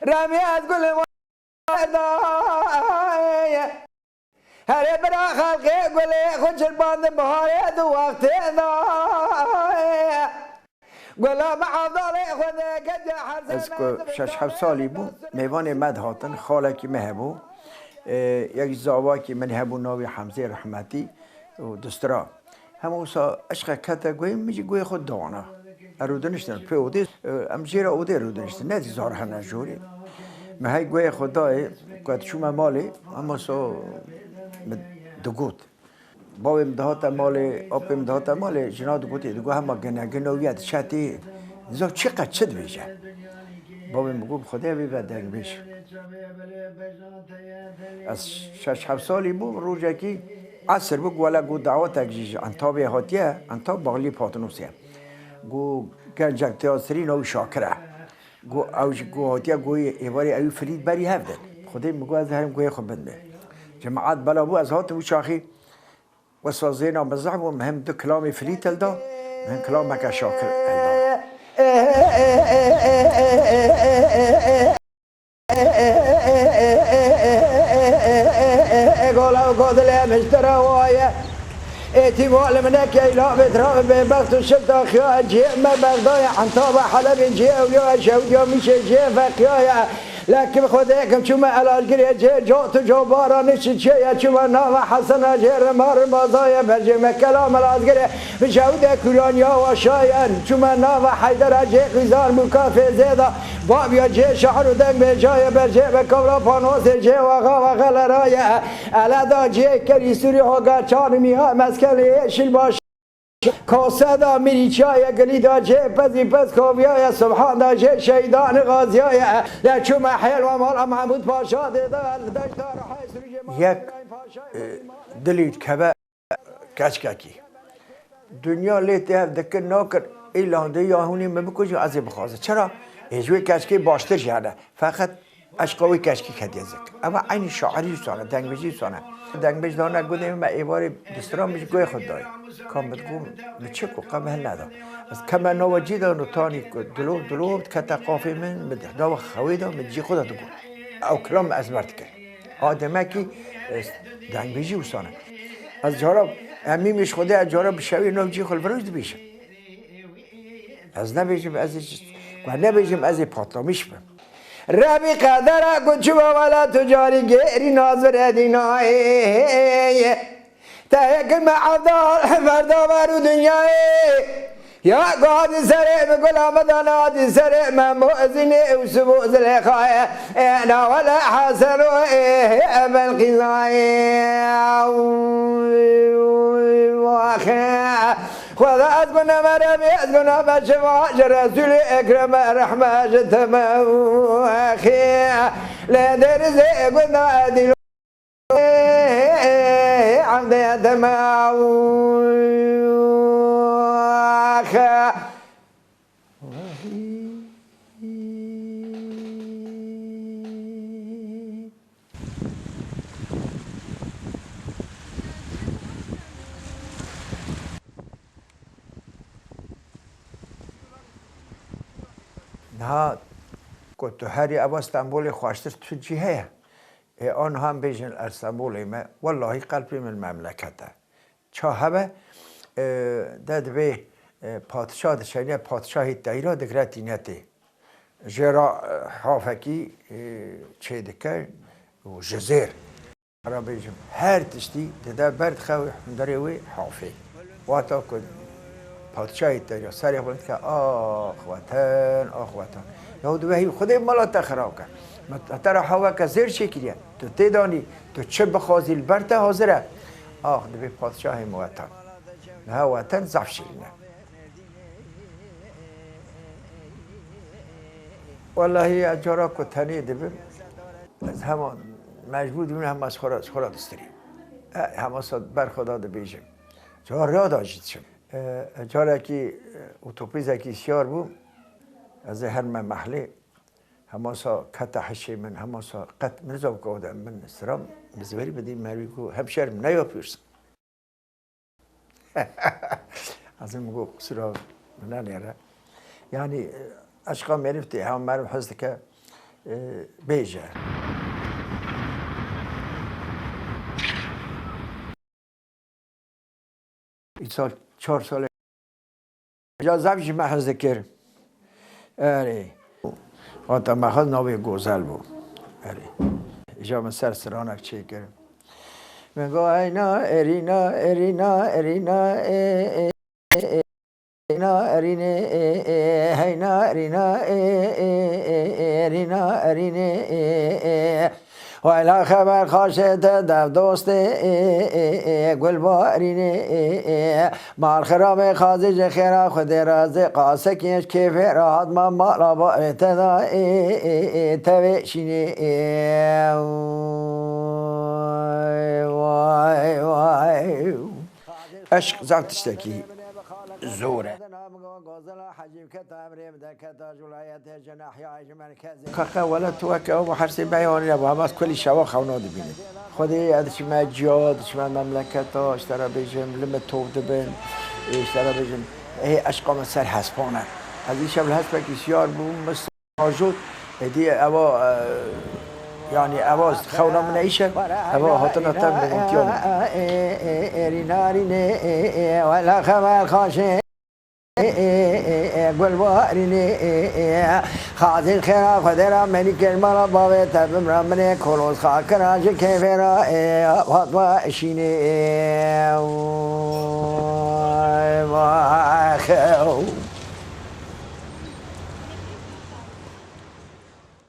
رمی از گل دای هر برا خلق گل خود باند بهار دو وقت دای گلاب عضال خود گد از شش هفت سالی بود میوان مد هاتن خاله کی مهبو یک زاوا کی من هبو ناوی حمزه رحمتی و دسترا همو سا عشق کتا گوی میجی گوی خود دانا ارودنشتن پیوده امجیرا اوده ارودنشتن نه زار هنر جوری ما هی گوی خدای قد شما مالی اما سو دگوت باویم دهات مالی آبیم دهات مالی جناد گوتی دگو همه گنویت شتی زو چقدر چد بیشه باویم بگو خدای بیبرد دنگ بیش از شش هفت سالی بود روزی که عصر بود ولی گو دعوت اگجیج انتابی هاتیه انتاب باغلی پاتنوسیه گو گنجک تیاسری نو شاکره گو اوج گو هاتیه گوی ایواری ایو فرید بری هفدن خدای میگو از هرم گوی خود بنده جماعت بلا بو از هات وشاخی وسوازینا مزعب و مهم دو کلامی فرید الدا مهم کلامک شاکر الدا قولوا قودل مشترى وايا اعتمال منك إلى بتراب ببغت الشبت أخيا جيء ما بغضايا عن طابع حلب جيء وليا شوديا مش جيء فقيايا لكن خديكم شما على القرية جيء جوت جوبارا نشد شيء شما نام حسنا جير مار بازايا برجم كلام على القرية بشودة كلانيا وشايا شما نام حيدر جيء غزار مكافي زيدا بابيا جيء شعر ودق بجايا برجم كورا فانوس جيء وغا وغلا رايا على دا جيء كري سوري هوغا چارميها مسكن شل باش کاسه دا میریچای گلی دا جه پزی پز خوبیای سبحان دا جه شیدان غازیای لچوم حیل و مال محمود پاشا دیده دشتار یک دلیت کبه کچککی دنیا لیتی هف دکر ناکر ایلان ده یاهونی مبکوش از بخوازه چرا؟ ایجوی کچکی باشتر جهده فقط اشقاوی کچکی کدیزک اما این شاعری سانه دنگبجی سانه دنگبج دانه گوده ما ایواری دسترام میشه گوی خود دای کام بتگو میچه کو قبه ندا از کم نواجی دا نتانی دلوب کتا قافی من بده داو خوی دا مجی خود دگو او کلام از مرد کرد آدمه کی دنگبجی وسانه از جارا امی میش خوده از جارا بشوی نوجی خل بروز بیشه از نبیجم از پاتلامیش بم ربي قدر كنشوا ولا تجاري غيري ناظر ديناي تهكل مع عبدال فردا بارو دنياي يا قاد سرع بقول عمدان عاد سرع ما مؤذني وسبو زلخاي انا ولا حسنوا بالقضاي خذ أذقنا مرمي أذقنا بشفاء رسول أكرم رحمة جتما أخي لا درزي قلنا أدلو عمد يتما أخي نه کت هری ابا استانبول خواشتر تو جهه آن هم بیشتر استانبول ما والله قلبی من مملکته چهابه داد به پادشاه دشینه پادشاهی دایره دکراتی نتی جرا حافکی چه دکر و جزیر را بیشم هر تشتی داد برد خواه دریوی حافی وقتا کد پادشاهی دایره سری بلند که آخ وطن یهود وحی خودی مالا خراب کرد ترا هوا که زیر شکلیه تو تدانی تو چه بخوازی البرت حاضره آخ دبی پادشاه موطن نه وطن ضعف شیرینه والله اجارا کتنی دبی از همان مجبور دون هم از خورا دستریم هم از بر خدا دبیجم جا را داشت شم اجارا که اتوپیزه که سیار بود از هر محله هماسا کت حشی من هماسا قط مرزاو قوده من سرام بزوری بدیم مروی کو همشرم نیا پیرسم از این مگو سرا من نیاره یعنی اشقا میرفتی هم مرم حزد که بیجه این سال 4 سال اجازه بیشی محل ذکر اره وقتا محل ناوی گوزل بود اره اجا من سر سرانک چه کرم میگو اینا ارینا ارینا ارینا اینا ارینه هینا ارینا ارینا ارینه و الا خبر خاشت دف دوست گل با ارینه مال خراب خازج خیرا خود راز قاسه کیش کیف راحت ما مالا با اتدا توشینه وای وای عشق زرتشتکی زوره كاكا ولا توكا وحرسي بيان يا بابا كل شواخ ونادي بيني خدي هذا شيء ما جاد شيء ما مملكته اشترى بيجم لما توب دبن اشترى بيجم هي اشقى مسار حسبانه هذه شبل حسبك سيار بو موجود هدي ابا يعني أواز خونا من عيشة أبا هاتنا تم بمتيان ريناريني ولا خبر خاشي قل واريني خازن خيرا خدرا مني كلمة بابا تبم رمني كولوس خاكرا جكيفرا فاطمة اشيني واخو